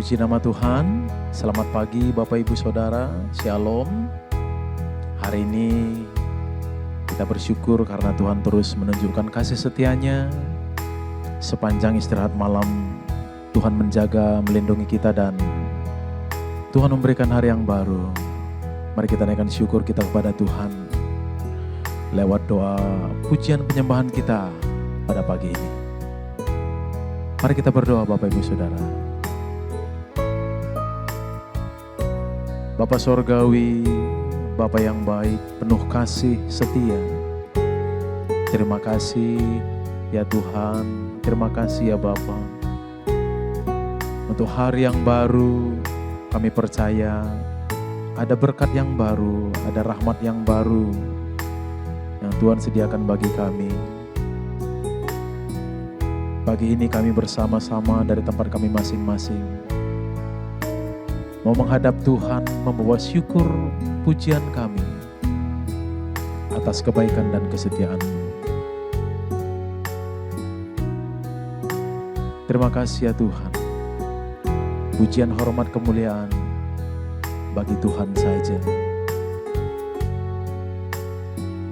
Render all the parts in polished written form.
Puji nama Tuhan, selamat pagi Bapak Ibu Saudara, Shalom. Hari ini kita bersyukur karena Tuhan terus menunjukkan kasih setia-Nya. Sepanjang istirahat malam, Tuhan menjaga, melindungi kita dan Tuhan memberikan hari yang baru. Mari kita naikkan syukur kita kepada Tuhan lewat doa pujian penyembahan kita pada pagi ini. Mari kita berdoa Bapak Ibu Saudara. Bapa Sorgawi, Bapa yang baik, penuh kasih setia. Terima kasih ya Tuhan, terima kasih ya Bapa. Untuk hari yang baru, kami percaya ada berkat yang baru, ada rahmat yang baru yang Tuhan sediakan bagi kami. Pagi ini kami bersama-sama dari tempat kami masing-masing mau menghadap Tuhan, membawa syukur pujian kami atas kebaikan dan kesetiaan-Mu. Terima kasih ya Tuhan. Pujian, hormat, kemuliaan bagi Tuhan saja.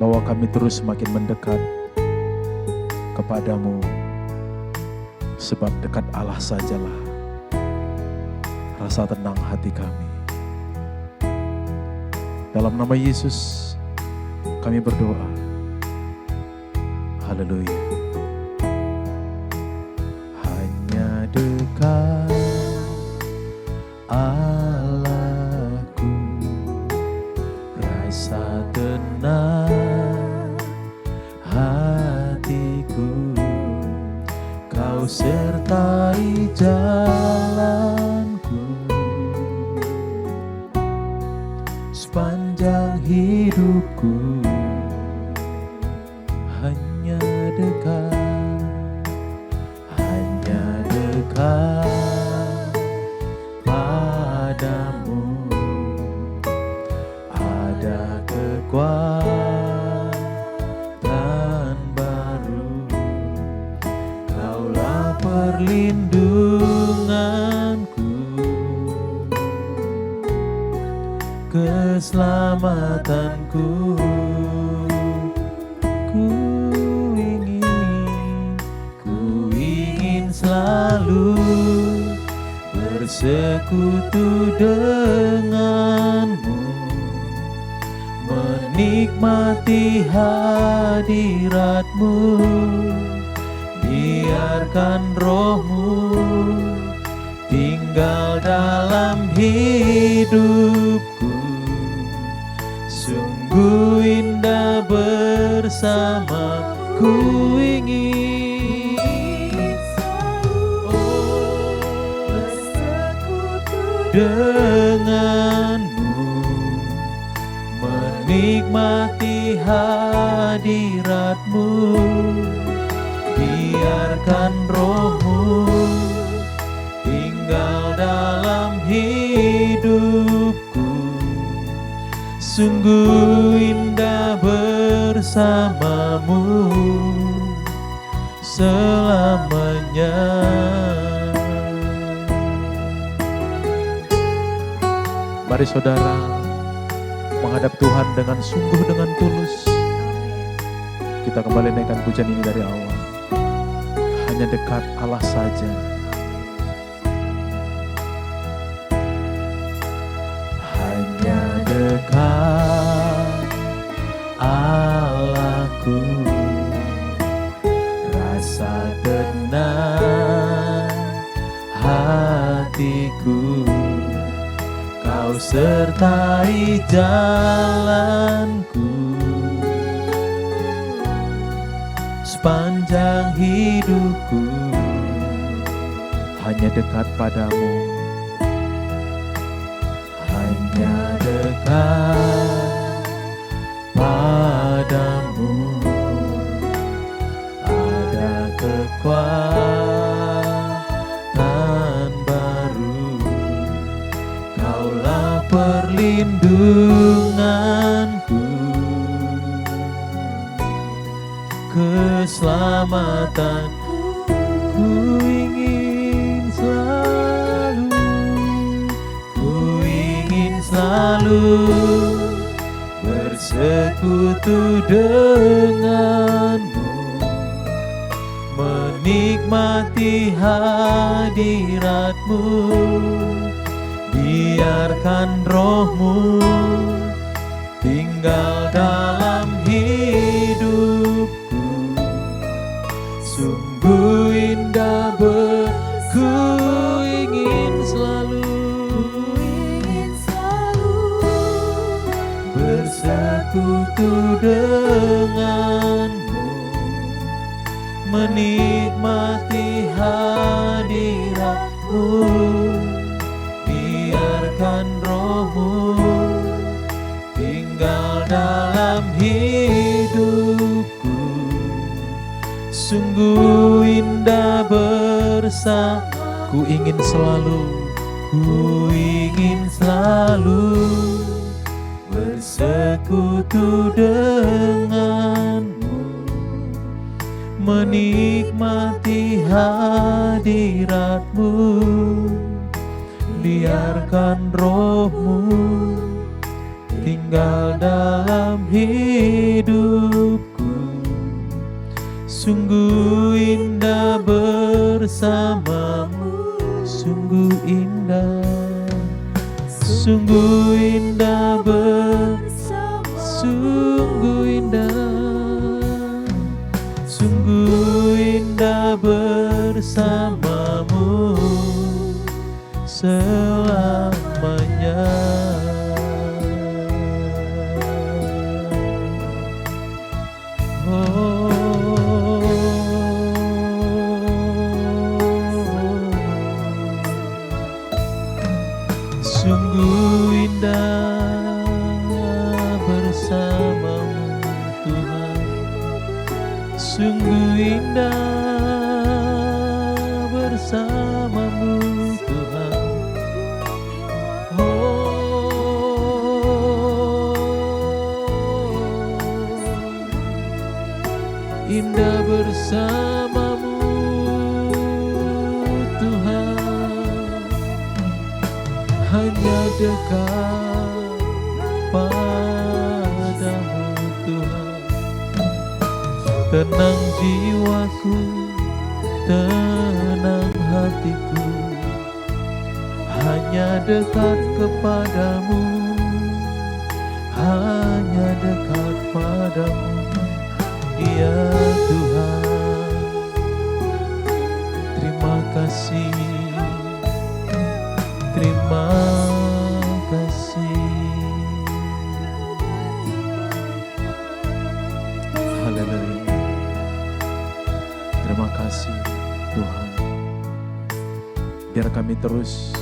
Bahwa kami terus semakin mendekat kepadamu, sebab dekat Allah sajalah rasa tenang hati kami. Dalam nama Yesus kami berdoa. Haleluya. Hanya dekat Allahku, rasa tenang hatiku, Kau sertai jalan sepanjang hidupku. Hanya dekat padamu, ada kekuatan baru. Kaulah perlindunganku, keselamatanku. Ku ingin selalu bersekutu denganmu, menikmati hadiratmu. Biarkan rohmu tinggal dalam hidupku. Sungguh indah bersama, ku ingin bersekutu denganmu, menikmati hadiratmu. Biarkan rohmu tinggal dalam hidupku. Sungguh indah bersamamu selamanya. Mari saudara menghadap Tuhan dengan sungguh, dengan tulus. Kita kembali naikkan pujian ini dari awal. Hanya dekat Allah saja. Hanya dekat Allahku, rasa tenang hatiku, Kau sertai jalanku sepanjang hidupku. Hanya dekat padamu, hanya dekat padamu, ada kekuatan baru. Kaulah perlindunganku, keselamatan. Ku ingin selalu selalu bersekutu denganmu, menikmati hadiratmu. Biarkan rohmu tinggal dalam hidupku. Sungguh indah ku ingin selalu bersekutu denganmu, menikmati hadiratmu. Biarkan rohmu tinggal dalam hidupku. Sungguh indah bersama. Ku ingin selalu bersekutu denganmu, menikmati hadiratmu. Biarkan rohmu tinggal dalam hidupku. Sungguh indah bersamamu, sungguh indah sungguh indah bersamamu selamanya. Sungguh indah bersamamu Tuhan, sungguh indah bersamamu Tuhan. Indah bersamamu Tuhan, hanya dekat padamu Tuhan. Tenang jiwaku, tenang hatiku, hanya dekat kepadamu, hanya dekat padamu. Ya Tuhan, terima kasih, terima kasih. Haleluya. Terima kasih Tuhan. Biar kami terus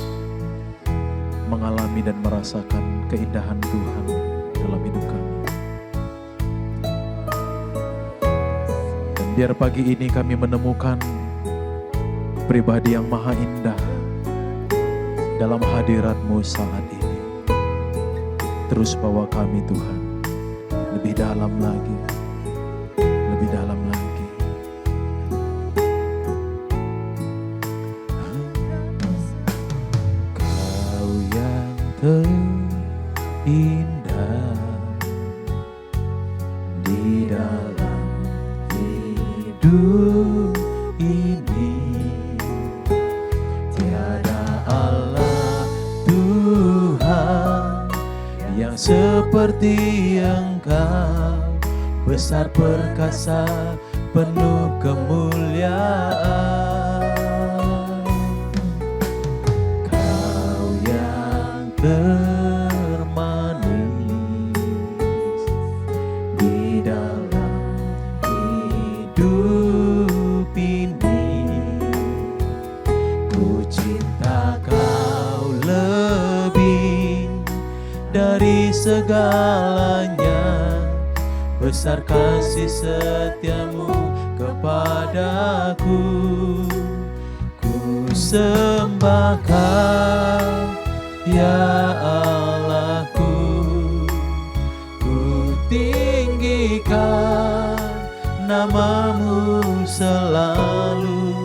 mengalami dan merasakan keindahan Tuhan dalam hidup kami. Dan biar pagi ini kami menemukan pribadi yang maha indah dalam hadirat-Mu saat ini. Terus bawa kami Tuhan lebih dalam lagi, lebih dalam lagi. Kau yang terindah di dalam hidup ini, tiada Allah Tuhan yang seperti Engkau, besar perkasa penuh kemuliaan. Kau yang termanis di dalam hidup ini, ku cinta Kau lebih dari segalanya. Besar kasih setiamu kepadaku, ku sembahkan ya Allahku, ku tinggikan namamu selalu.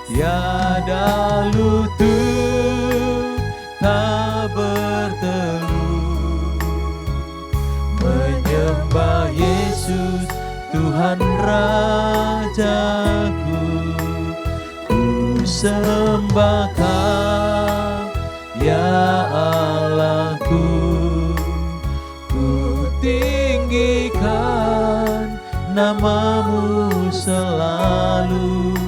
Tiada lutut tak bertelut Tuhan Rajaku, ku sembah Kau, ya Allahku. Ku tinggikan namamu selalu,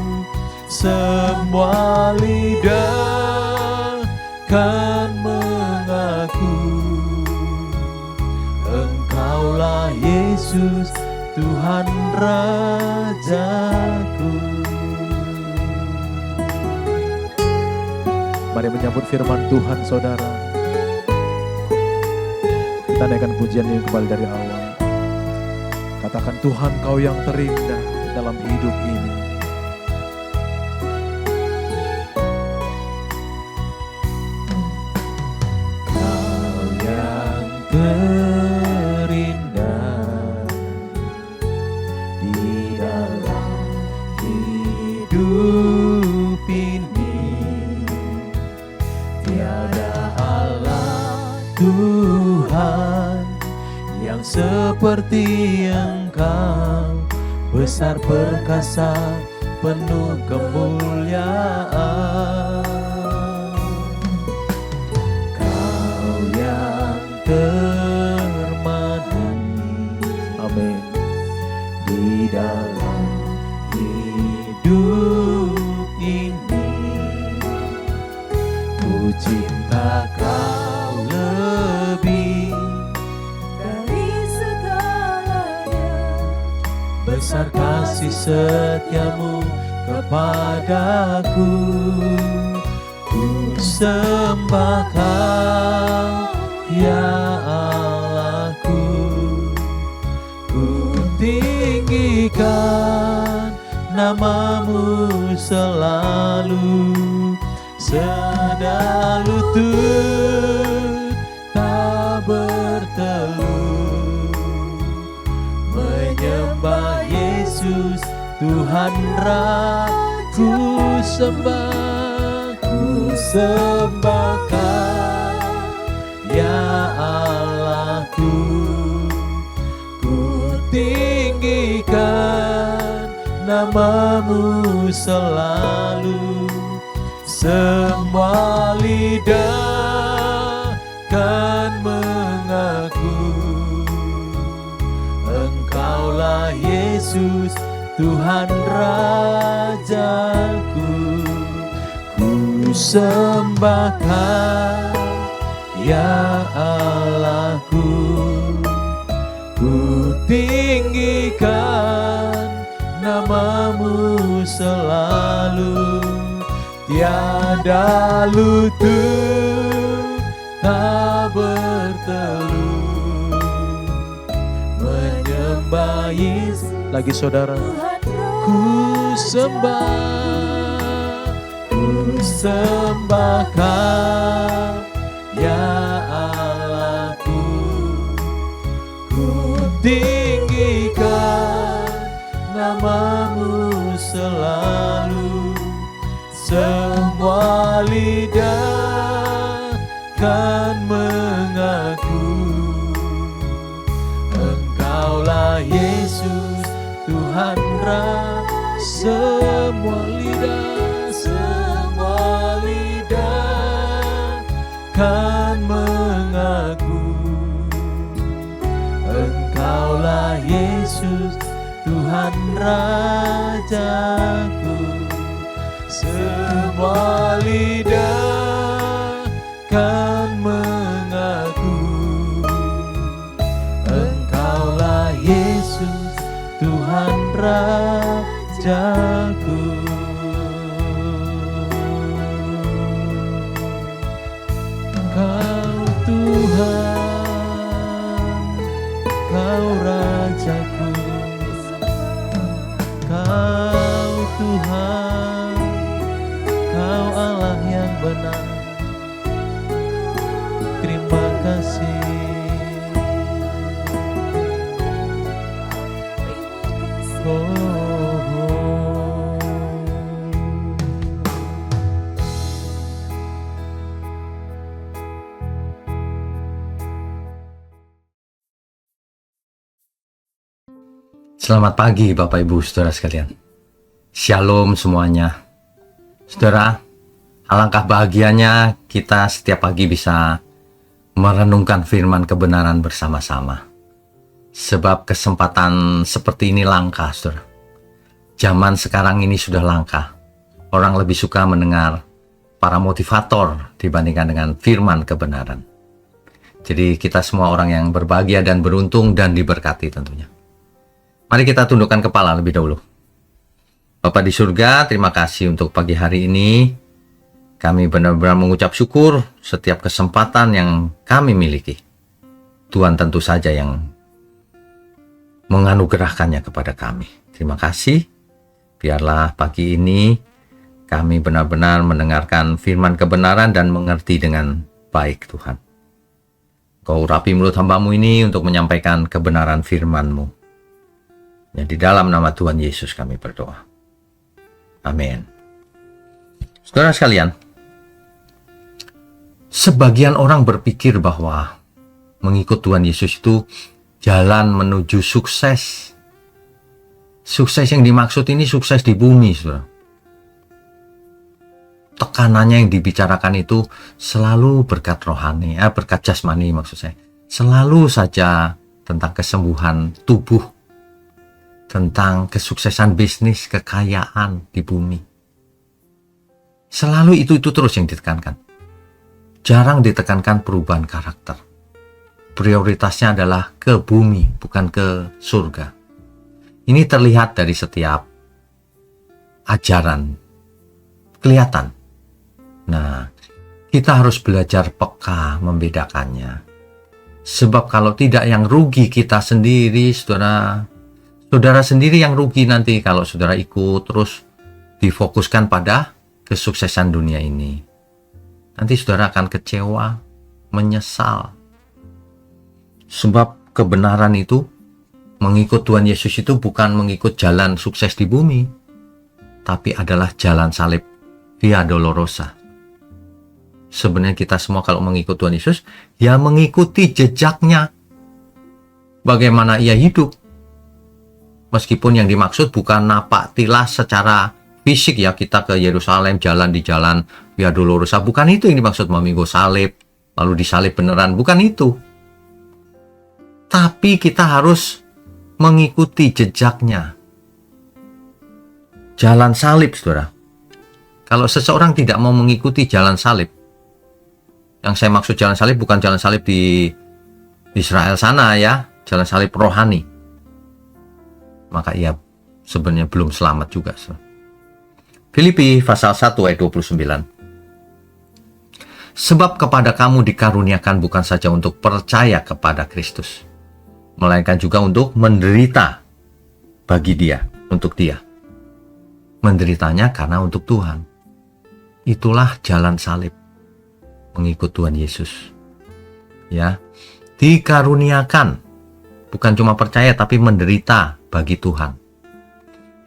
semua lidah kan mengaku, Engkaulah Yesus, Tuhan Rajaku. Mari menyambut firman Tuhan, saudara. Kita naikkan pujian ini kembali dari awal. Katakan, Tuhan, Kau yang terindah dalam hidup ini. Kau yang terindah di dalam hidup ini. Tiada Allah Tuhan yang seperti Engkau, besar perkasa penuh kemuliaan. Kau yang termadani, amin, di dalam hidup ini. Ku cinta Kau lebih dari segalanya, besar kasih setiamu kepadaku. Ku sembah Kau, ya Allahku. Ku tinggikan namamu selalu, seda lutut tak bertelut, menyembah Yesus Tuhan Ku sembah Kau, ya Allahku. Ku tinggikan namamu selalu, semua lidah kan mengaku, Engkaulah Yesus Tuhan Rajaku. Ku sembah Kau, ya Allahku. Ku tinggikan namamu selalu, tiada lutut tak bertelut, menyembah Yesus. Lagi saudara, ku sembah Kau, ya Allahku. Ku tinggikan namamu selalu, semua lidah kan mengaku, Engkaulah Yesus Tuhan semua lidah kan mengaku, Engkaulah Yesus Tuhan Rajaku. Semua lidah kan mengaku, Engkaulah Yesus Tuhan Rajaku. Kau Tuhan, Kau Rajaku. Kau Tuhan, Kau Allah yang benar. Terima kasih. Selamat pagi Bapak Ibu Saudara sekalian. Shalom semuanya. Saudara, alangkah bahagianya kita setiap pagi bisa merenungkan firman kebenaran bersama-sama. Sebab kesempatan seperti ini langka, saudara. Zaman sekarang ini sudah langka. Orang lebih suka mendengar para motivator dibandingkan dengan firman kebenaran. Jadi kita semua orang yang berbahagia dan beruntung dan diberkati tentunya. Mari kita tundukkan kepala lebih dahulu. Bapa di surga, terima kasih untuk pagi hari ini. Kami benar-benar mengucap syukur setiap kesempatan yang kami miliki. Tuhan tentu saja yang menganugerahkannya kepada kami. Terima kasih. Biarlah pagi ini kami benar-benar mendengarkan firman kebenaran dan mengerti dengan baik Tuhan. Kau urapi mulut hamba-Mu ini untuk menyampaikan kebenaran firman-Mu. Ya, di dalam nama Tuhan Yesus kami berdoa. Amin. Saudara sekalian, sebagian orang berpikir bahwa mengikut Tuhan Yesus itu jalan menuju sukses. Sukses yang dimaksud ini sukses di bumi, saudara. Tekanannya yang dibicarakan itu selalu berkat rohani, berkat jasmani maksud saya. Selalu saja tentang kesembuhan tubuh, tentang kesuksesan bisnis, kekayaan di bumi. Selalu itu terus yang ditekankan. Jarang ditekankan perubahan karakter. Prioritasnya adalah ke bumi, bukan ke surga. Ini terlihat dari setiap ajaran. Kelihatan. Nah, kita harus belajar peka membedakannya. Sebab kalau tidak yang rugi kita sendiri, Saudara sendiri yang rugi nanti kalau saudara ikut terus difokuskan pada kesuksesan dunia ini. Nanti saudara akan kecewa, menyesal. Sebab kebenaran itu, mengikut Tuhan Yesus itu bukan mengikut jalan sukses di bumi, tapi adalah jalan salib, Via Dolorosa. Sebenarnya kita semua kalau mengikut Tuhan Yesus, ya mengikuti jejaknya. Bagaimana ia hidup. Meskipun yang dimaksud bukan napak tilas secara fisik ya, kita ke Yerusalem, jalan di jalan Via Dolorosa. Bukan itu yang dimaksud memikul salib, lalu disalib beneran. Bukan itu. Tapi kita harus mengikuti jejaknya. Jalan salib, saudara. Kalau seseorang tidak mau mengikuti jalan salib, yang saya maksud jalan salib bukan jalan salib di Israel sana ya, jalan salib rohani. Maka ia sebenarnya belum selamat juga. Filipi pasal 1 ayat 29. Sebab kepada kamu dikaruniakan bukan saja untuk percaya kepada Kristus, melainkan juga untuk menderita bagi dia, untuk dia. Menderitanya karena untuk Tuhan. Itulah jalan salib, mengikut Tuhan Yesus. Ya, dikaruniakan, bukan cuma percaya tapi menderita bagi Tuhan.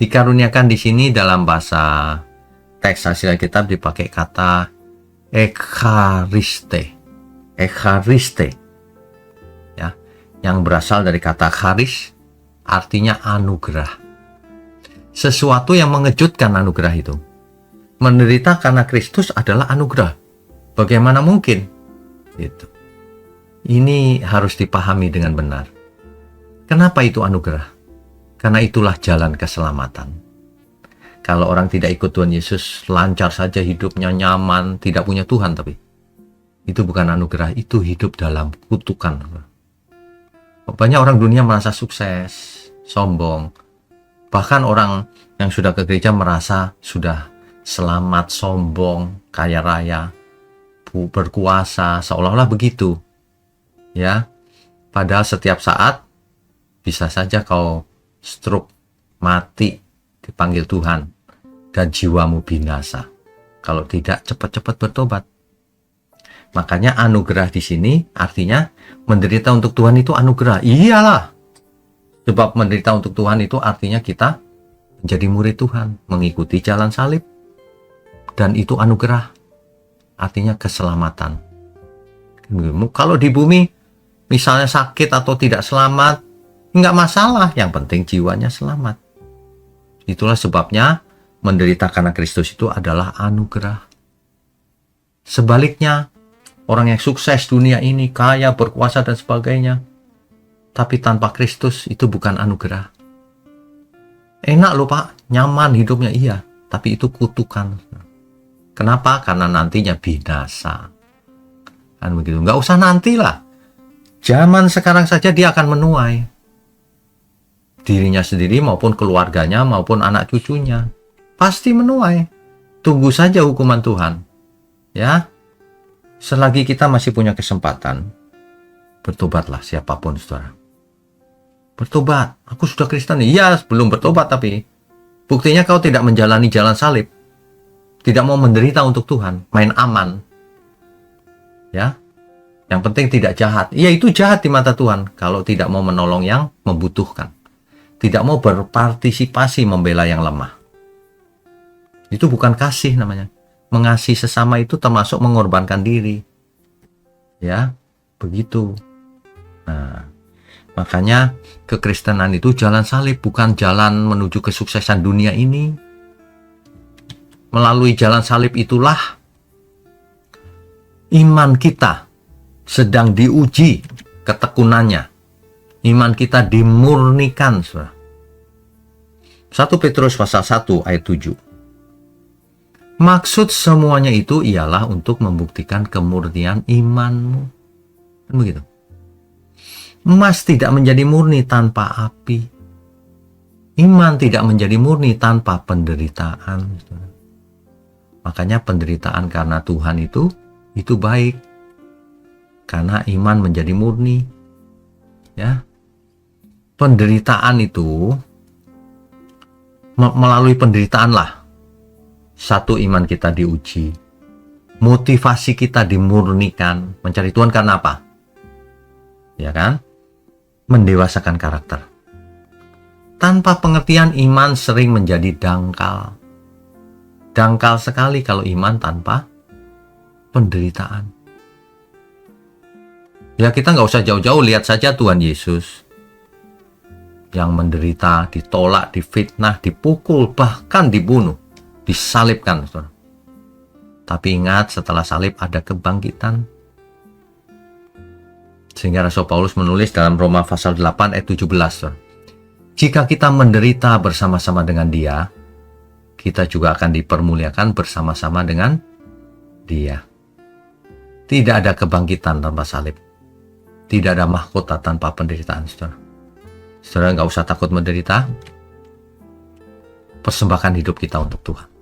Dikaruniakan di sini dalam bahasa teks hasil Alkitab dipakai kata ekhariste. Ekhariste. Ya, yang berasal dari kata charis, artinya anugerah. Sesuatu yang mengejutkan anugerah itu. Menderita karena Kristus adalah anugerah. Bagaimana mungkin? Gitu. Ini harus dipahami dengan benar. Kenapa itu anugerah? Karena itulah jalan keselamatan. Kalau orang tidak ikut Tuhan Yesus, lancar saja hidupnya, nyaman, tidak punya Tuhan, tapi itu bukan anugerah, itu hidup dalam kutukan. Banyak orang dunia merasa sukses, sombong. Bahkan orang yang sudah ke gereja merasa sudah selamat, sombong, kaya raya, berkuasa, seolah-olah begitu. Ya, padahal setiap saat bisa saja kau stroke, mati, dipanggil Tuhan, dan jiwamu binasa. Kalau tidak, cepat-cepat bertobat. Makanya anugerah di sini artinya menderita untuk Tuhan itu anugerah. Iyalah. Sebab menderita untuk Tuhan itu artinya kita menjadi murid Tuhan, mengikuti jalan salib. Dan itu anugerah. Artinya keselamatan. Kalau di bumi misalnya sakit atau tidak selamat, Nggak masalah, yang penting jiwanya selamat. Itulah sebabnya menderita karena Kristus itu adalah anugerah. Sebaliknya, orang yang sukses dunia ini, kaya, berkuasa, dan sebagainya, tapi tanpa Kristus itu bukan anugerah. Enak loh Pak, nyaman hidupnya, iya, tapi itu kutukan. Kenapa? Karena nantinya binasa. Kan begitu. Nggak usah nantilah. Zaman sekarang saja dia akan menuai. Dirinya sendiri maupun keluarganya maupun anak cucunya. Pasti menuai. Tunggu saja hukuman Tuhan. Ya. Selagi kita masih punya kesempatan, bertobatlah siapapun saudara. Bertobat. Aku sudah Kristen. Iya, belum bertobat tapi. Buktinya kau tidak menjalani jalan salib. Tidak mau menderita untuk Tuhan. Main aman. Ya. Yang penting tidak jahat. Iya, itu jahat di mata Tuhan. Kalau tidak mau menolong yang membutuhkan. Tidak mau berpartisipasi membela yang lemah. Itu bukan kasih namanya. Mengasihi sesama itu termasuk mengorbankan diri. Ya, begitu. Nah, makanya kekristenan itu jalan salib, bukan jalan menuju kesuksesan dunia ini. Melalui jalan salib itulah iman kita sedang diuji ketekunannya. Iman kita dimurnikan. 1 Petrus pasal 1 ayat 7. Maksud semuanya itu ialah untuk membuktikan kemurnian imanmu. Kan begitu. Emas tidak menjadi murni tanpa api. Iman tidak menjadi murni tanpa penderitaan. Makanya penderitaan karena Tuhan itu baik. Karena iman menjadi murni. Ya. Penderitaan itu melalui penderitaan lah. Satu, iman kita diuji. Motivasi kita dimurnikan. Mencari Tuhan karena apa? Ya kan? Mendewasakan karakter. Tanpa pengertian, iman sering menjadi dangkal. Dangkal sekali kalau iman tanpa penderitaan. Ya, kita nggak usah jauh-jauh, lihat saja Tuhan Yesus. Yang menderita, ditolak, difitnah, dipukul, bahkan dibunuh. Disalibkan, saudara. Tapi ingat, setelah salib ada kebangkitan. Sehingga Rasul Paulus menulis dalam Roma pasal 8 ayat 17, saudara. Jika kita menderita bersama-sama dengan Dia, kita juga akan dipermuliakan bersama-sama dengan Dia. Tidak ada kebangkitan tanpa salib. Tidak ada mahkota tanpa penderitaan, saudara. Saudara nggak usah takut menderita. Persembahkan hidup kita untuk Tuhan.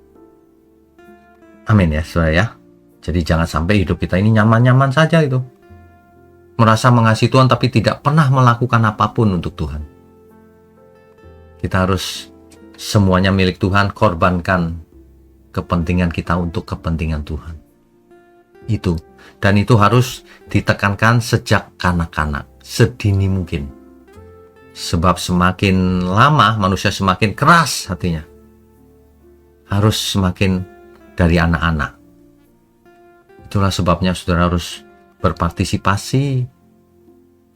Amin ya, saudara ya. Jadi jangan sampai hidup kita ini nyaman-nyaman saja itu. Merasa mengasihi Tuhan tapi tidak pernah melakukan apapun untuk Tuhan. Kita harus semuanya milik Tuhan, korbankan kepentingan kita untuk kepentingan Tuhan. Itu. Dan itu harus ditekankan sejak kanak-kanak, sedini mungkin. Sebab semakin lama manusia semakin keras hatinya. Harus semakin dari anak-anak. Itulah sebabnya saudara harus berpartisipasi,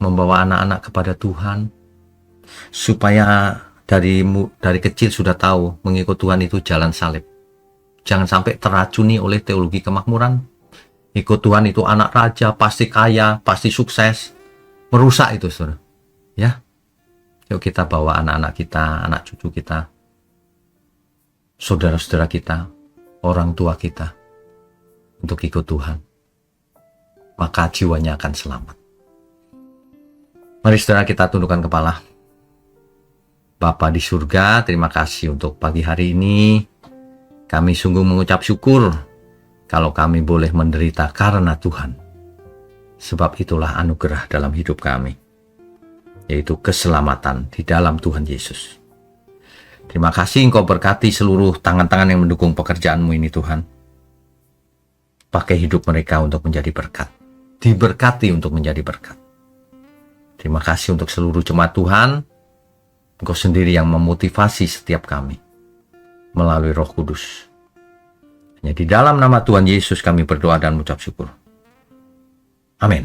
membawa anak-anak kepada Tuhan, supaya dari kecil sudah tahu mengikut Tuhan itu jalan salib. Jangan sampai teracuni oleh teologi kemakmuran. Ikut Tuhan itu anak raja, pasti kaya, pasti sukses. Merusak itu, saudara. Ya. Yuk kita bawa anak-anak kita, anak cucu kita, saudara-saudara kita, orang tua kita, untuk ikut Tuhan. Maka jiwanya akan selamat. Mari saudara kita tundukkan kepala. Bapa di surga, terima kasih untuk pagi hari ini. Kami sungguh mengucap syukur kalau kami boleh menderita karena Tuhan. Sebab itulah anugerah dalam hidup kami, yaitu keselamatan di dalam Tuhan Yesus. Terima kasih Engkau berkati seluruh tangan-tangan yang mendukung pekerjaanmu ini Tuhan. Pakai hidup mereka untuk menjadi berkat. Diberkati untuk menjadi berkat. Terima kasih untuk seluruh jemaat Tuhan. Engkau sendiri yang memotivasi setiap kami melalui Roh Kudus. Hanya di dalam nama Tuhan Yesus kami berdoa dan mengucap syukur. Amin.